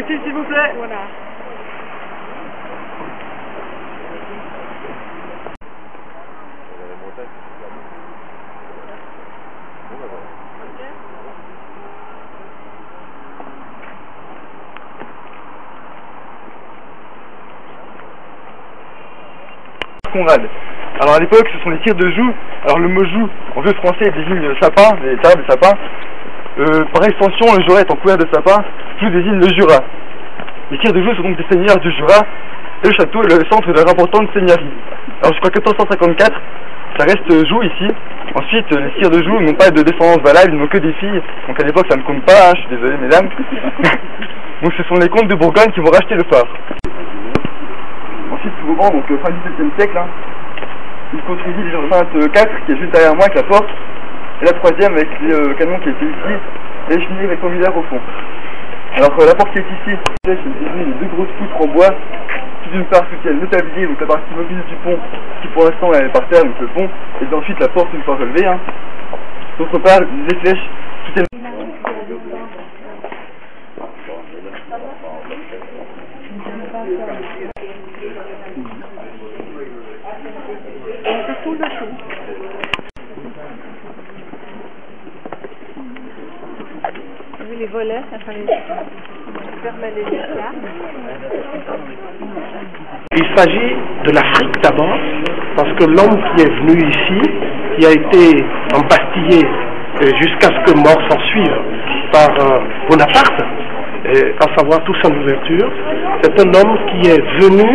ici, s'il vous plaît. Voilà. Conrad. Alors à l'époque, ce sont les tirs de joue. Alors le mot joue, en vieux français, désigne sapin, les tables, sapin. Par extension, le Jura étant couvert de sapin, joue désigne le Jura. Les tirs de joue sont donc des seigneurs du Jura, et le château est le centre de l'importante seigneurie. Alors jusqu'en 1454, ça reste joue ici. Ensuite, les tirs de joue n'ont pas de descendance valable, ils n'ont que des filles. Donc à l'époque, ça ne compte pas, hein, je suis désolé mesdames. Donc ce sont les comtes de Bourgogne qui vont racheter le phare. Ensuite, souvent, donc fin du XVIIe siècle, hein, il construisit l'enceinte 4 qui est juste derrière moi avec la porte, et la troisième avec le canon qui était ici, et les cheminées rectangulaires au fond. Alors la porte qui est ici, c'est une deux grosses poutres en bois, qui d'une part soutiennent le tablier, donc la partie mobile du pont, qui pour l'instant est par terre, donc le pont, et ensuite la porte une fois relevée. Hein. D'autre part, les flèches soutiennent... Les volets, ça permet les esclaves. Il s'agit de l'Afrique d'abord, parce que l'homme qui est venu ici, qui a été embastillé jusqu'à ce que mort s'en suive par Bonaparte, à savoir Toussaint Louverture, c'est un homme qui est venu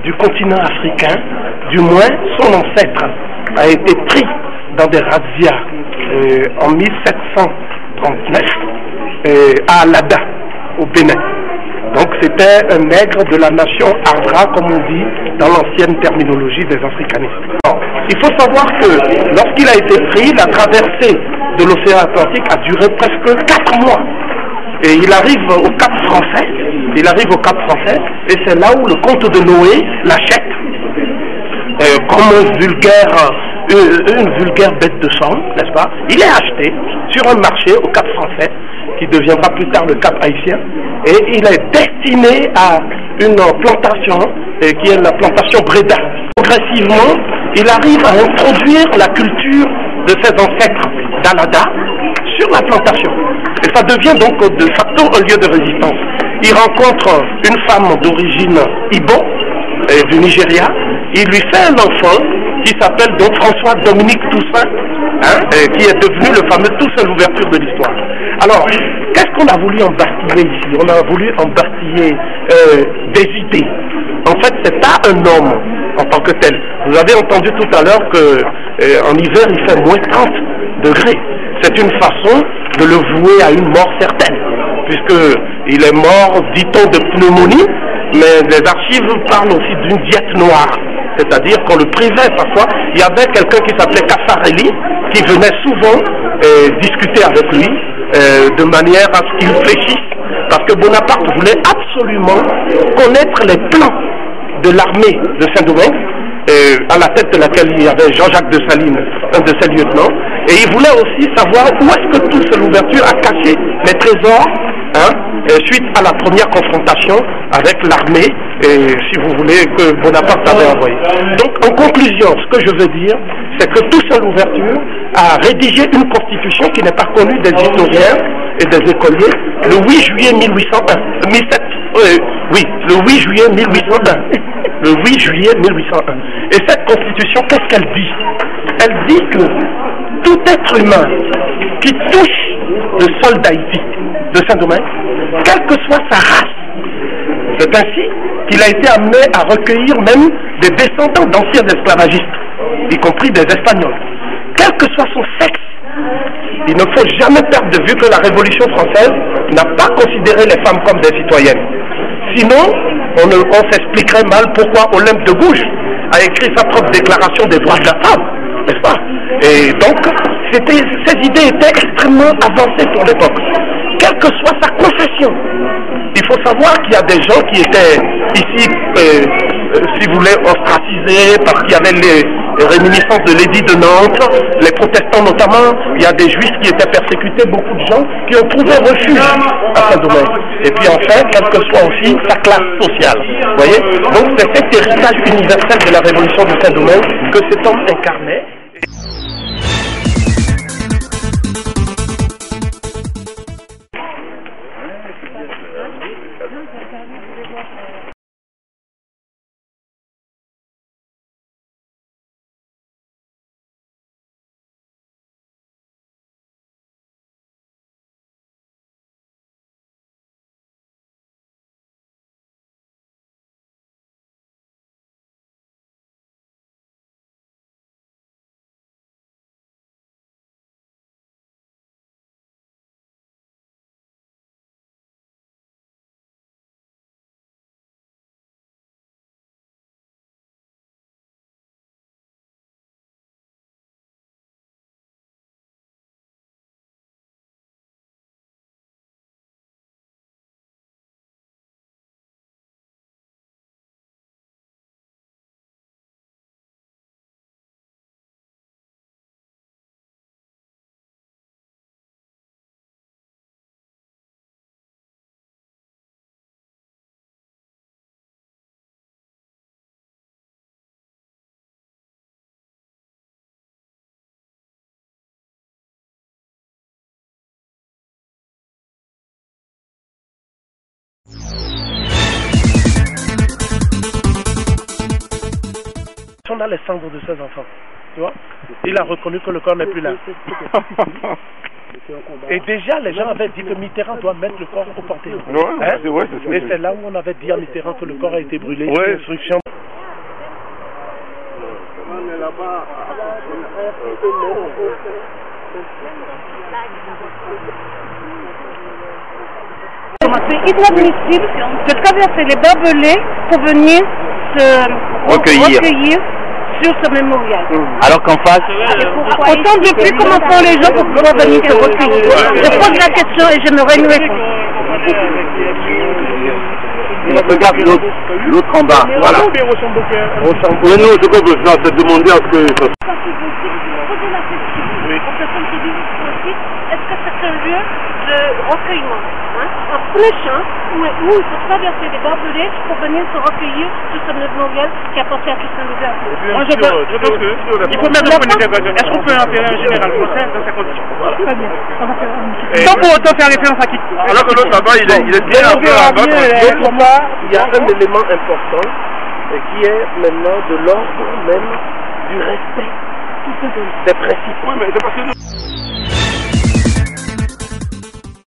du continent africain, du moins son ancêtre a été pris dans des razzias en 1739 à Alada, au Bénin. Donc c'était un nègre de la nation Ardra, comme on dit dans l'ancienne terminologie des africanistes. Alors, il faut savoir que lorsqu'il a été pris, la traversée de l'océan Atlantique a duré presque 4 mois. Et il arrive au Cap Français, et c'est là où le comte de Noé l'achète comme une vulgaire bête de sang, n'est-ce pas? Il est acheté sur un marché au Cap Français, qui deviendra plus tard le Cap Haïtien, et il est destiné à une plantation, qui est la plantation Breda. Progressivement, il arrive à introduire la culture de ses ancêtres d'Alada sur la plantation. Et ça devient donc de facto un lieu de résistance. Il rencontre une femme d'origine Ibo, du Nigeria. Il lui fait un enfant qui s'appelle donc François Dominique Toussaint, qui est devenu le fameux Toussaint Louverture de l'histoire. Alors, qu'est-ce qu'on a voulu embastiller ici? On a voulu embastiller des idées. En fait, c'est pas un homme en tant que tel. Vous avez entendu tout à l'heure qu'en hiver, il fait moins 30 degrés. C'est une façon de le vouer à une mort certaine, puisqu'il est mort, dit-on, de pneumonie, mais les archives parlent aussi d'une diète noire. C'est-à-dire qu'on le privait parfois. Il y avait quelqu'un qui s'appelait Caffarelli, qui venait souvent discuter avec lui, de manière à ce qu'il fléchisse, parce que Bonaparte voulait absolument connaître les plans de l'armée de Saint-Domingue, à la tête de laquelle il y avait Jean-Jacques Dessalines, un de ses lieutenants, et il voulait aussi savoir où est-ce que Toussaint Louverture a caché les trésors, suite à la première confrontation avec l'armée, si vous voulez, que Bonaparte avait envoyée. Donc, en conclusion, ce que je veux dire, c'est que Toussaint Louverture a rédigé une constitution qui n'est pas connue des historiens et des écoliers le 8 juillet 1801. Le 8 juillet 1801. Le 8 juillet 1801. Et cette constitution, qu'est-ce qu'elle dit? Elle dit que tout être humain qui touche le sol d'Haïti, de Saint-Domingue, quelle que soit sa race, c'est ainsi qu'il a été amené à recueillir même des descendants d'anciens esclavagistes, y compris des Espagnols. Quel que soit son sexe, il ne faut jamais perdre de vue que la Révolution française n'a pas considéré les femmes comme des citoyennes. Sinon, on s'expliquerait mal pourquoi Olympe de Gouges a écrit sa propre déclaration des droits de la femme, n'est-ce pas? Et donc, ces idées étaient extrêmement avancées pour l'époque. Quelle que soit sa confession, il faut savoir qu'il y a des gens qui étaient ici, si vous voulez, ostracisés parce qu'il y avait les réminiscences de l'édit de Nantes, les protestants notamment. Il y a des juifs qui étaient persécutés, beaucoup de gens qui ont trouvé refuge à Saint-Domingue. et puis enfin, quelle que soit aussi sa classe sociale. Vous voyez? Donc c'est cet héritage universel de la révolution de Saint-Domingue que cet homme incarnait. On a les cendres de ses enfants, tu vois. Il a reconnu que le corps n'est plus là. Et déjà, les gens avaient dit que Mitterrand doit mettre le corps au Panthéon. Et c'est là où on avait dit à Mitterrand que le corps a été brûlé. Ouais. Instruction. C'est inadmissible de traverser les barbelés pour venir se recueillir sur ce mémorial. Alors qu'en face, on ne dit plus comment font les gens pour pouvoir venir se recueillir. Je pose la question et j'aimerais une réponse. regarde l'autre en bas. Voilà. Oui, non, c'est pas besoin de demander à ce que... Est-ce que c'est un lieu de recueillement, un fléchant où il faut traverser des barbelés pour venir se recueillir sur ce mémorial qui appartient à Christian de Gaulle? Moi je pense qu'il faut mettre une interrogation. Est-ce qu'on peut enterrer un général français dans ces conditions? Très bien. Sans pour autant faire référence à qui? Alors que l'autre là-bas, il est bien là-bas. Donc là, il y a un élément important qui est maintenant de l'ordre même du respect des principes. Oui, mais c'est parce que...